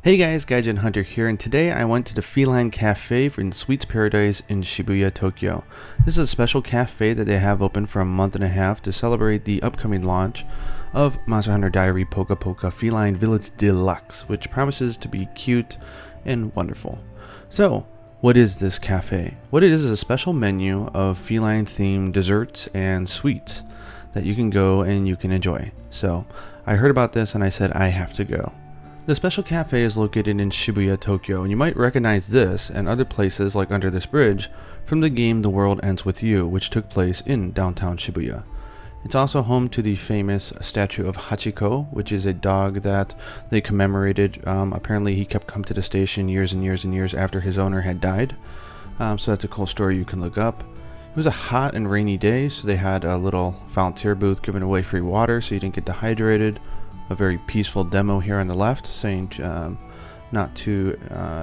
Hey guys, Gaijin Hunter here, and today I went to the Felyne Cafe in Sweets Paradise in Shibuya, Tokyo. This is a special cafe that they have open for a month and a half to celebrate the upcoming launch of Monster Hunter Diary Poka Poka Felyne Village Deluxe, which promises to be cute and wonderful. So, what is this cafe? What it is a special menu of feline themed desserts and sweets that you can go and you can enjoy. So, I heard about this and I said I have to go. The special cafe is located in Shibuya, Tokyo, and you might recognize this and other places like under this bridge from the game The World Ends With You, which took place in downtown Shibuya. It's also home to the famous statue of Hachiko, which is a dog that they commemorated. Apparently he kept coming to the station years and years and years after his owner had died. So that's a cool story you can look up. It was a hot and rainy day, so they had a little volunteer booth giving away free water so you didn't get dehydrated. A very peaceful demo here on the left saying not to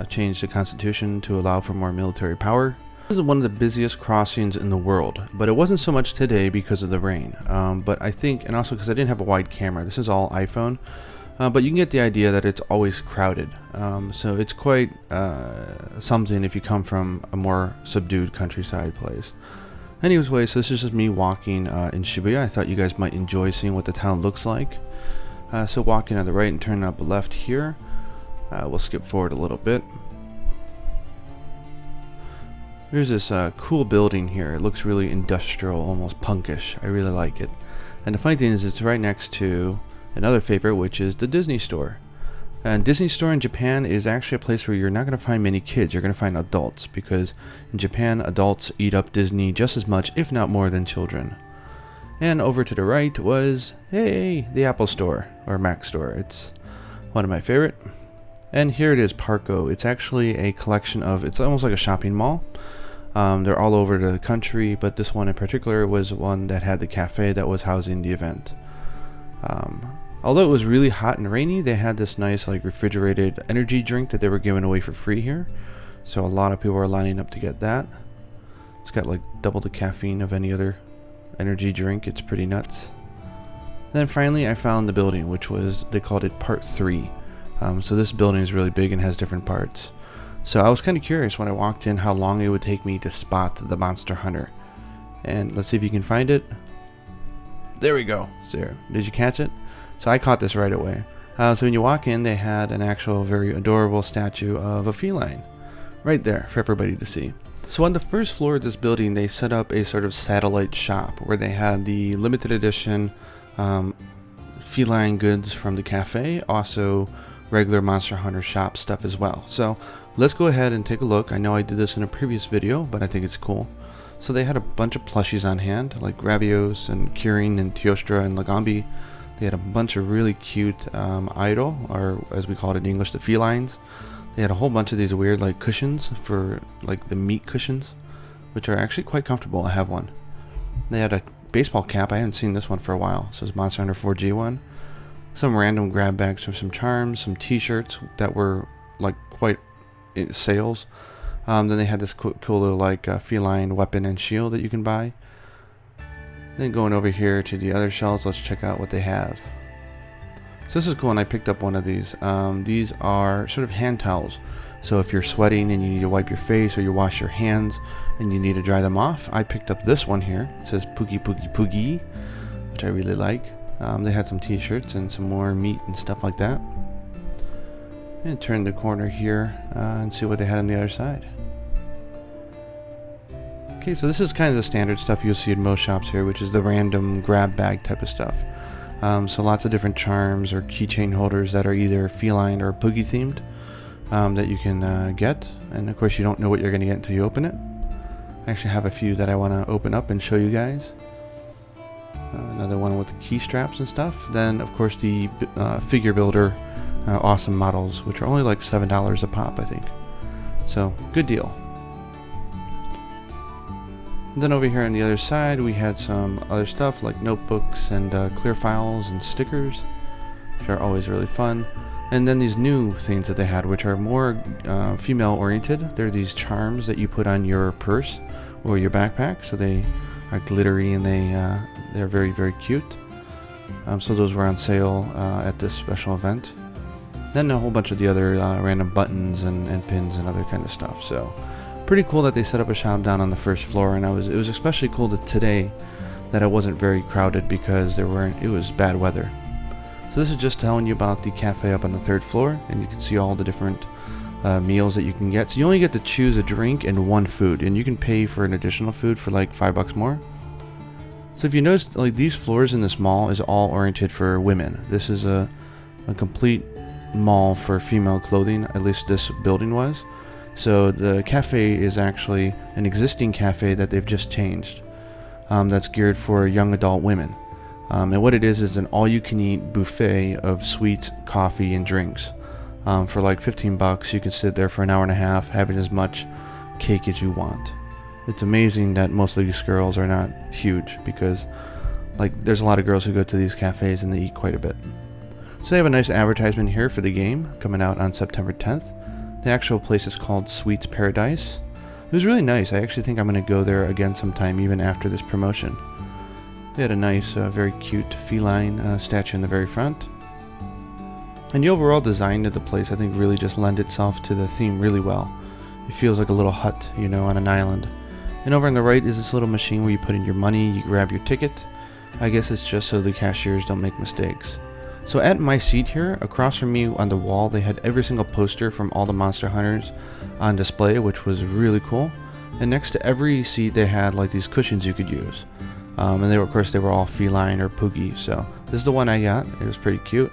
change the constitution to allow for more military power. This is one of the busiest crossings in the world, but it wasn't so much today because of the rain. But I think, and also because I didn't have a wide camera, this is all iPhone, but you can get the idea that it's always crowded. So it's quite something if you come from a more subdued countryside place. Anyways, so this is just me walking in Shibuya. I thought you guys might enjoy seeing what the town looks like. So walking on the right and turning up left here. We'll skip forward a little bit. There's this cool building here. It looks really industrial, almost punkish. I really like it. And the funny thing is it's right next to another favorite, which is the Disney store. And Disney store in Japan is actually a place where you're not going to find many kids. You're going to find adults, because in Japan adults eat up Disney just as much, if not more, than children. And over to the right was, hey, the Apple Store, or Mac Store. It's one of my favorite. And here it is, Parco. It's actually a collection of, it's almost like a shopping mall. They're all over the country, but this one in particular was one that had the cafe that was housing the event. Although it was really hot and rainy, they had this nice like refrigerated energy drink that they were giving away for free here. So a lot of people were lining up to get that. It's got like double the caffeine of any other energy drink. It's pretty nuts. Then finally I found the building, which was, they called it part 3. So this building is really big and has different parts. So I was kind of curious when I walked in how long it would take me to spot the Monster Hunter. And let's see if you can find it. There we go. There. Did you catch it? So I caught this right away. So when you walk in, they had an actual very adorable statue of a feline right there for everybody to see. So on the first floor of this building, they set up a sort of satellite shop where they had the limited edition feline goods from the cafe, also regular Monster Hunter shop stuff as well. So let's go ahead and take a look. I know I did this in a previous video, but I think it's cool. So they had a bunch of plushies on hand, like Gravios and Kirin and Teostra and Lagambi. They had a bunch of really cute idol, or as we call it in English, the felines. They had a whole bunch of these weird like cushions for like the meat cushions, which are actually quite comfortable. I have one. They had a baseball cap. I haven't seen this one for a while. So it's Monster Hunter 4G one. Some random grab bags for some charms, some t-shirts that were like quite in sales. Then they had this cool little like feline weapon and shield that you can buy. Then going over here to the other shelves, let's check out what they have. So this is cool, and I picked up one of these. These are sort of hand towels. So if you're sweating and you need to wipe your face or you wash your hands and you need to dry them off, I picked up this one here. It says Poogie Poogie Poogie, which I really like. They had some t-shirts and some more meat and stuff like that. And turn the corner here and see what they had on the other side. Okay, so this is kind of the standard stuff you'll see in most shops here, which is the random grab bag type of stuff. So lots of different charms or keychain holders that are either feline or Poogie themed that you can get. And of course you don't know what you're going to get until you open it. I actually have a few that I want to open up and show you guys. Another one with the key straps and stuff. Then of course the figure builder awesome models, which are only like $7 a pop, I think. So good deal. Then over here on the other side we had some other stuff like notebooks and clear files and stickers, which are always really fun. And then these new things that they had, which are more female oriented. They're these charms that you put on your purse or your backpack. So they are glittery and they're very, very cute. So those were on sale at this special event. Then a whole bunch of the other random buttons and pins and other kind of stuff. So pretty cool that they set up a shop down on the first floor, and it was especially cool today that it wasn't very crowded because it was bad weather. So this is just telling you about the cafe up on the third floor, and you can see all the different meals that you can get. So you only get to choose a drink and one food, and you can pay for an additional food for like $5 more. So if you notice, like these floors in this mall is all oriented for women. This is a complete mall for female clothing, at least this building was. So the cafe is actually an existing cafe that they've just changed. That's geared for young adult women. And what it is an all-you-can-eat buffet of sweets, coffee, and drinks. For like $15, you can sit there for an hour and a half, having as much cake as you want. It's amazing that most of these girls are not huge, because like there's a lot of girls who go to these cafes and they eat quite a bit. So they have a nice advertisement here for the game coming out on September 10th. The actual place is called Sweets Paradise. It was really nice. I actually think I'm going to go there again sometime, even after this promotion. They had a nice, very cute feline statue in the very front. And the overall design of the place, I think, really just lends itself to the theme really well. It feels like a little hut, you know, on an island. And over on the right is this little machine where you put in your money, you grab your ticket. I guess it's just so the cashiers don't make mistakes. So at my seat here, across from me on the wall, they had every single poster from all the Monster Hunters on display, which was really cool. And next to every seat, they had like these cushions you could use. And they were, of course, they were all Felyne or Poogie. So this is the one I got. It was pretty cute.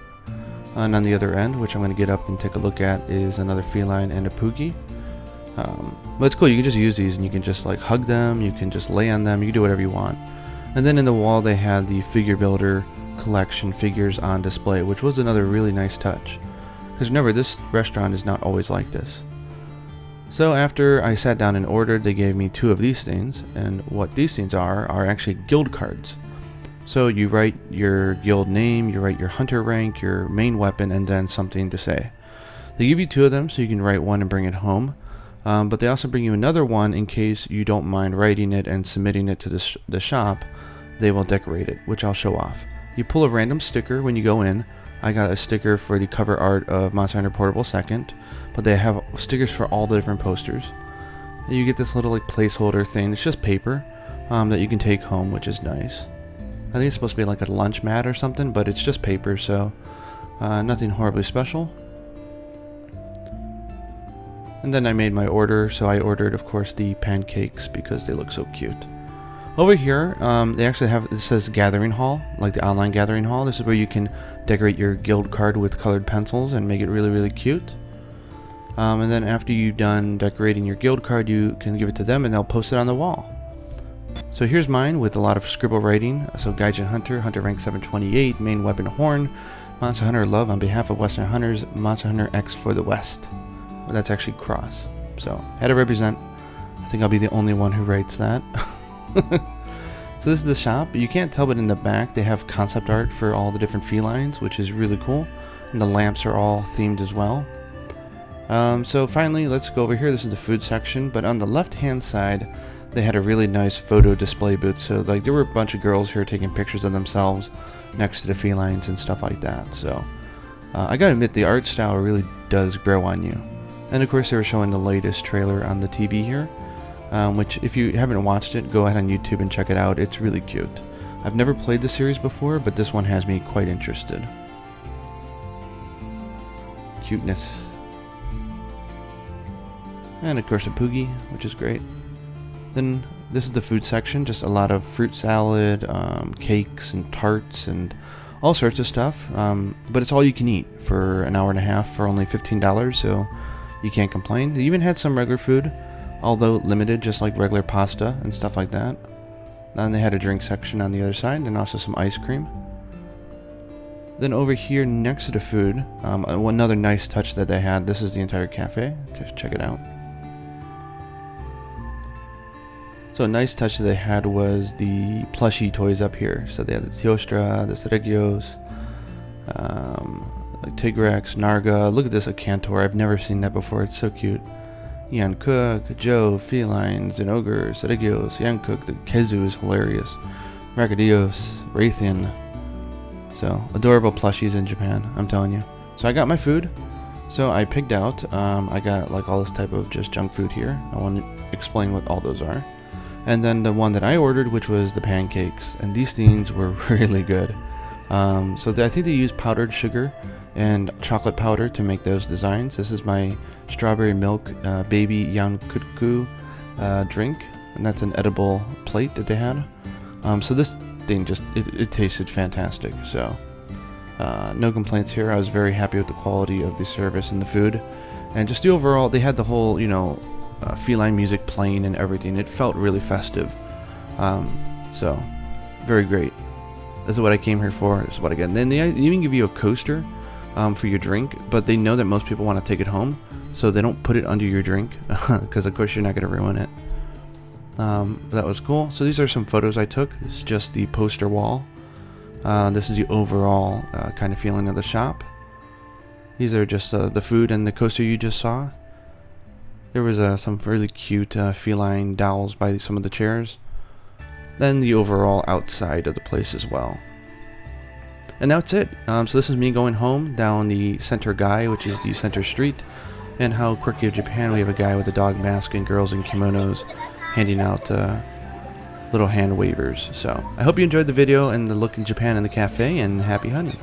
And on the other end, which I'm going to get up and take a look at, is another Felyne and a Poogie. But it's cool. You can just use these and you can just like hug them. You can just lay on them. You can do whatever you want. And then in the wall, they had the figure builder collection figures on display, which was another really nice touch. Because remember, this restaurant is not always like this. So after I sat down and ordered, they gave me 2 of these things, and what these things are actually guild cards. So you write your guild name, you write your hunter rank, your main weapon, and then something to say. They give you 2 of them so you can write one and bring it home, but they also bring you another one in case you don't mind writing it and submitting it to the shop. They will decorate it, which I'll show off. You pull a random sticker when you go in. I got a sticker for the cover art of Monster Hunter Portable 2nd, but they have stickers for all the different posters. And you get this little like placeholder thing. It's just paper that you can take home, which is nice. I think it's supposed to be like a lunch mat or something, but it's just paper, so nothing horribly special. And then I made my order, so I ordered, of course, the pancakes because they look so cute. Over here, they actually have, it says Gathering Hall, like the online Gathering Hall. This is where you can decorate your guild card with colored pencils and make it really, really cute. And then after you've done decorating your guild card, you can give it to them and they'll post it on the wall. So here's mine with a lot of scribble writing. So Gaijin Hunter, Hunter rank 728, main weapon horn, Monster Hunter love on behalf of Western Hunters, Monster Hunter X for the West. Well, that's actually cross. So had to represent. I think I'll be the only one who writes that. So this is the shop. You can't tell, but in the back they have concept art for all the different felines, which is really cool. And the lamps are all themed as well. So finally, let's go over here. This is the food section, but on the left hand side they had a really nice photo display booth. So like there were a bunch of girls here taking pictures of themselves next to the felines and stuff like that. So I gotta admit, the art style really does grow on you. And of course they were showing the latest trailer on the TV here. Which, if you haven't watched it, go ahead on YouTube and check it out. It's really cute. I've never played the series before, but this one has me quite interested. Cuteness. And of course a Poogie, which is great. Then this is the food section, just a lot of fruit salad, cakes and tarts and all sorts of stuff. But it's all you can eat for an hour and a half for only $15, so you can't complain. They even had some regular food, although limited, just like regular pasta and stuff like that. And they had a drink section on the other side and also some ice cream. Then over here next to the food, another nice touch that they had, this is the entire cafe. Just check it out. So a nice touch that they had was the plushie toys up here. So they had the Teostra, the Seregios, like Tigrex, Narga. Look at this, a Cantor. I've never seen that before. It's so cute. Ian Cook, Joe, Felines, and Ogre, Seregios, Ian Cook, the Kezu is hilarious. Rakadios, Raytheon. So, adorable plushies in Japan, I'm telling you. So I got my food. So I picked out, I got like all this type of just junk food here. I want to explain what all those are. And then the one that I ordered, which was the pancakes, and these things were really good. I think they use powdered sugar and chocolate powder to make those designs. This is my strawberry milk baby yankutku drink, and that's an edible plate that they had. So this thing just, it tasted fantastic. So no complaints here. I was very happy with the quality of the service and the food, and just the overall, they had the whole, Felyne music playing and everything. It felt really festive. So very great. This is what I came here for. This is what I get. And then they even give you a coaster for your drink, but they know that most people want to take it home, so they don't put it under your drink because of course you're not going to ruin it. That was cool. So these are some photos I took. This is just the poster wall. This is the overall kind of feeling of the shop. These are just the food and the coaster you just saw. There was some really cute feline dowels by some of the chairs. Then the overall outside of the place as well. And that's it. So this is me going home down the center guy, which is the center street. And how quirky of Japan, we have a guy with a dog mask and girls in kimonos handing out little hand wavers. So I hope you enjoyed the video and the look in Japan in the cafe, and happy hunting.